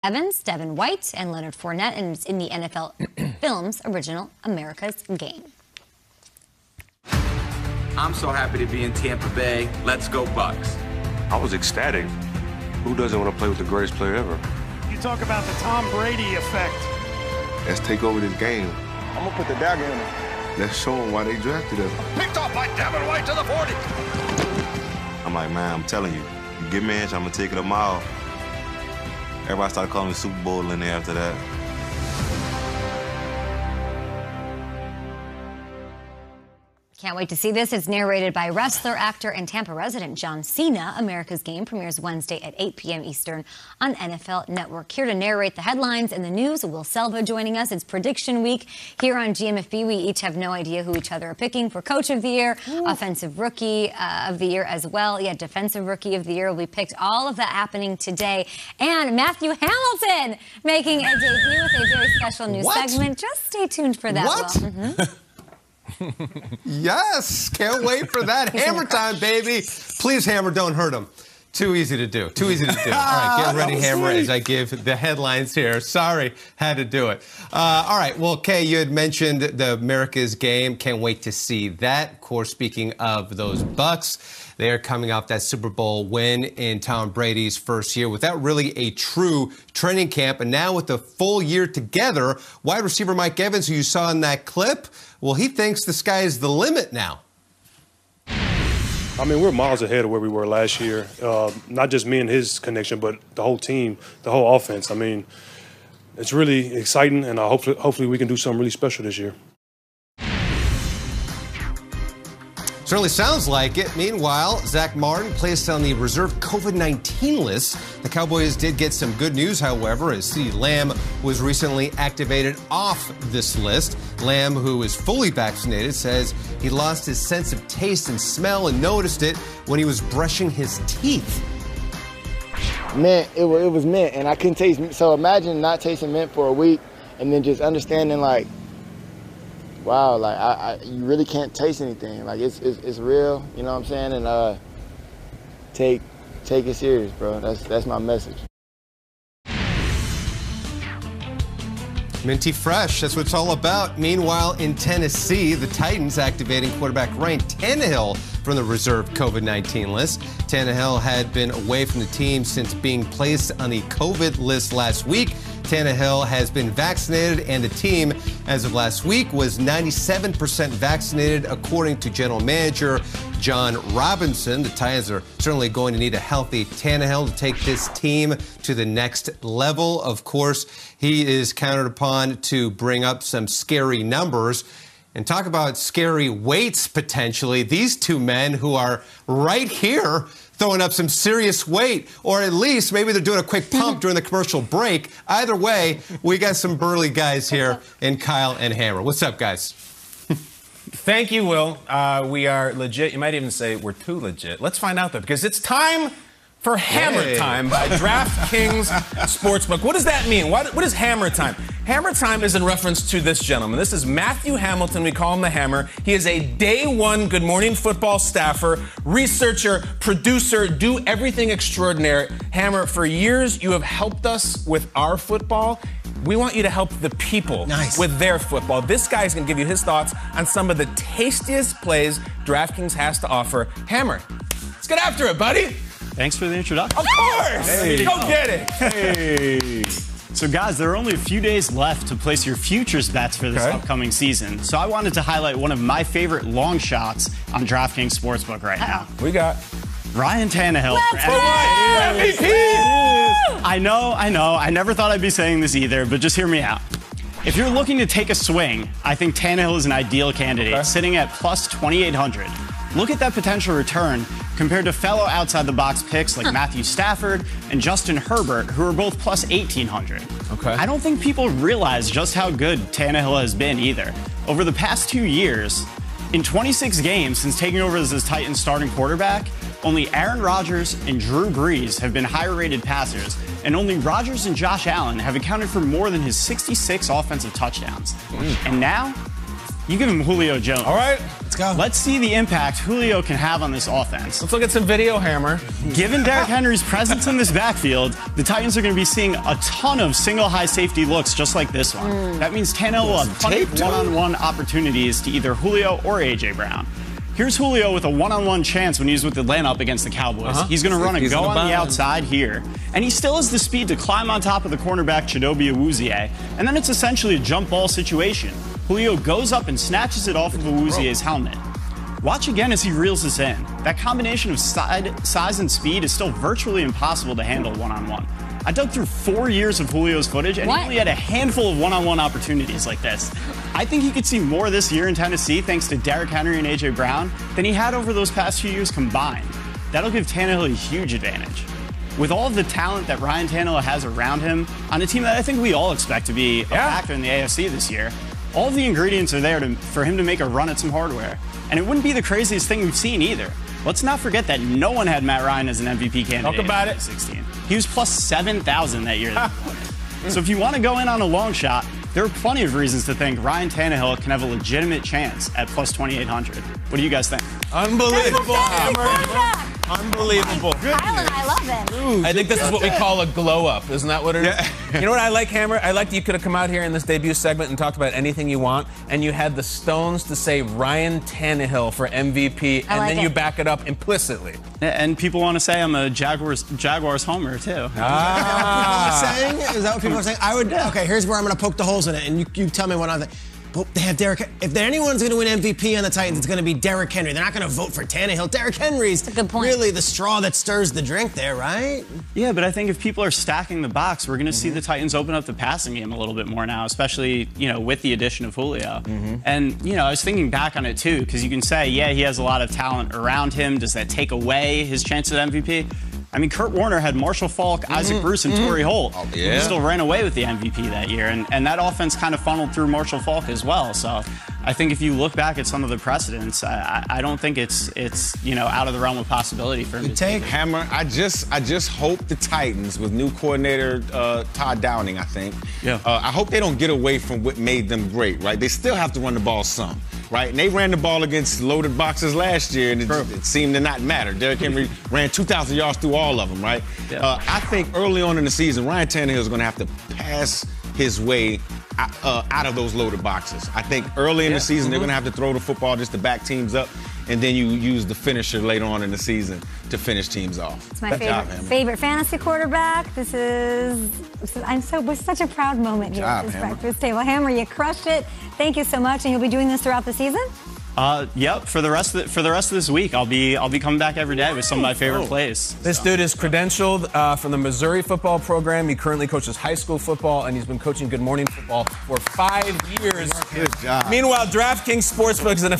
Evans, Devin White, and Leonard Fournette, and it's in the NFL Films original America's Game. I'm so happy to be in Tampa Bay. Let's go Bucs. I was ecstatic. Who doesn't want to play with the greatest player ever? You talk about the Tom Brady effect. Let's take over this game. I'm going to put the dagger in him. Let's show them why they drafted us. Picked off by Devin White to the 40. I'm like, man, I'm telling you, you give me an inch, I'm going to take it a mile. Everybody started calling me Super Bowl in there after that. Can't wait to see this. It's narrated by wrestler, actor, and Tampa resident John Cena. America's Game premieres Wednesday at 8 p.m. Eastern on NFL Network. Here to narrate the headlines and the news, Will Selva joining us. It's prediction week here on GMFB. We each have no idea who each other are picking for Coach of the Year, Offensive Rookie of the Year as well. Yeah, Defensive Rookie of the Year will be picked. All of that happening today. And Matthew Hamilton making a debut with a very special news segment. Just stay tuned for that, Will. Yes, can't wait for that. Hammer time, baby. Please, Hammer, don't hurt him. Too easy to do. Too easy to do. All right, get ready, Hammer, as I give the headlines here. Sorry, had to do it. All right, well, Kay, you had mentioned the America's Game. Can't wait to see that. Of course, speaking of those Bucs, they are coming off that Super Bowl win in Tom Brady's first year without really a true training camp. And now with the full year together, wide receiver Mike Evans, who you saw in that clip, well, he thinks the sky is the limit now. I mean, we're miles ahead of where we were last year. Not just me and his connection, but the whole team, the whole offense. I mean, it's really exciting, and hopefully we can do something really special this year. Certainly sounds like it. Meanwhile, Zach Martin placed on the reserve COVID-19 list. The Cowboys did get some good news, however, as CeeDee Lamb was recently activated off this list. Lamb, who is fully vaccinated, says he lost his sense of taste and smell and noticed it when he was brushing his teeth. Mint, it was mint, and I couldn't taste mint. So imagine not tasting mint for a week and then just understanding, like, wow, like you really can't taste anything. Like it's real, you know what I'm saying? And take it serious, bro. That's my message. Minty fresh, that's what it's all about. Meanwhile, in Tennessee, the Titans activating quarterback Ryan Tannehill from the reserve COVID-19 list. Tannehill had been away from the team since being placed on the COVID list last week. Tannehill has been vaccinated, and the team, as of last week, was 97% vaccinated, according to general manager John Robinson. The Titans are certainly going to need a healthy Tannehill to take this team to the next level. Of course, he is counted upon to bring up some scary numbers. And talk about scary weights, potentially. These two men who are right here throwing up some serious weight, or at least maybe they're doing a quick pump during the commercial break. Either way, we got some burly guys here in Kyle and Hammer. What's up, guys? Thank you, Will. We are legit. You might even say we're too legit. Let's find out, though, because it's time for Hammer Time by DraftKings Sportsbook. What does that mean? What is Hammer Time? Hammer Time is in reference to this gentleman. This is Matthew Hamilton. We call him the Hammer. He is a day one Good Morning Football staffer, researcher, producer, do everything extraordinary. Hammer, for years you have helped us with our football. We want you to help the people with their football. This guy's going to give you his thoughts on some of the tastiest plays DraftKings has to offer. Hammer, let's get after it, buddy. Thanks for the introduction. Of course! Hey. Go get it! Hey! So, guys, there are only a few days left to place your futures bets for this upcoming season. So I wanted to highlight one of my favorite long shots on DraftKings Sportsbook right now. We got Ryan Tannehill. MVP! I know. I never thought I'd be saying this either, but just hear me out. If you're looking to take a swing, I think Tannehill is an ideal candidate, sitting at plus 2,800. Look at that potential return compared to fellow outside-the-box picks like Matthew Stafford and Justin Herbert, who are both plus 1,800. Okay. I don't think people realize just how good Tannehill has been either. Over the past 2 years, in 26 games since taking over as the Titans starting quarterback, only Aaron Rodgers and Drew Brees have been higher-rated passers, and only Rodgers and Josh Allen have accounted for more than his 66 offensive touchdowns. And now, you give him Julio Jones. All right, let's go. Let's see the impact Julio can have on this offense. Let's look at some video, Hammer. Given Derrick Henry's presence in this backfield, the Titans are going to be seeing a ton of single high safety looks just like this one. That means Tannehill will have plenty of one-on-one opportunities to either Julio or A.J. Brown. Here's Julio with a one-on-one chance when he's with Atlanta up against the Cowboys. He's going to run and go on the outside here. And he still has the speed to climb on top of the cornerback Chidobe Awuzie. And then it's essentially a jump ball situation. Julio goes up and snatches it off of Awuzie's helmet. Watch again as he reels this in. That combination of size and speed is still virtually impossible to handle one-on-one. I dug through 4 years of Julio's footage, and he only had a handful of one-on-one opportunities like this. I think he could see more this year in Tennessee thanks to Derrick Henry and A.J. Brown than he had over those past few years combined. That'll give Tannehill a huge advantage. With all of the talent that Ryan Tannehill has around him on a team that I think we all expect to be a factor in the AFC this year, all of the ingredients are there for him to make a run at some hardware. And it wouldn't be the craziest thing we've seen either. Let's not forget that no one had Matt Ryan as an MVP candidate Talk about in 2016. He was plus 7,000 that year. So if you want to go in on a long shot, there are plenty of reasons to think Ryan Tannehill can have a legitimate chance at plus 2,800. What do you guys think? Unbelievable. Unbelievable. Kyle and I love him. I think this is what we call a glow up. Isn't that what it is? You know what I like, Hammer? I like that you could have come out here in this debut segment and talked about anything you want, and you had the stones to say Ryan Tannehill for MVP, and then you back it up implicitly. And people want to say I'm a Jaguars homer, too. Is that what people are saying? I would. Okay, here's where I'm going to poke the holes in it, and you tell me what I think. But they have Derrick. If anyone's going to win MVP on the Titans, it's going to be Derrick Henry. They're not going to vote for Tannehill. Derrick Henry's really the straw that stirs the drink there, right? Yeah, but I think if people are stacking the box, we're going to see the Titans open up the passing game a little bit more now, especially, with the addition of Julio. And, I was thinking back on it, too, because you can say, yeah, he has a lot of talent around him. Does that take away his chance at MVP? I mean, Kurt Warner had Marshall Faulk, Isaac Bruce, and Torrey Holt. He still ran away with the MVP that year. And that offense kind of funneled through Marshall Faulk as well. So I think if you look back at some of the precedents, I don't think it's out of the realm of possibility for him to take. Hammer, I just hope the Titans, with new coordinator Todd Downing, I think, I hope they don't get away from what made them great, right? They still have to run the ball some. Right, and they ran the ball against loaded boxes last year, and it seemed to not matter. Derrick Henry ran 2,000 yards through all of them, right? I think early on in the season, Ryan Tannehill is going to have to pass his way out of those loaded boxes. I think early in the season, they're going to have to throw the football just to back teams up, and then you use the finisher later on in the season to finish teams off. It's my favorite fantasy quarterback. We're such a proud moment here at this breakfast table. Hammer, you crushed it. Thank you so much, and you'll be doing this throughout the season? Yep. For the rest of this week, I'll be coming back every day with some of my favorite plays. This dude is credentialed from the Missouri football program. He currently coaches high school football, and he's been coaching Good Morning Football for 5 years. Good job. Meanwhile, DraftKings Sportsbook is an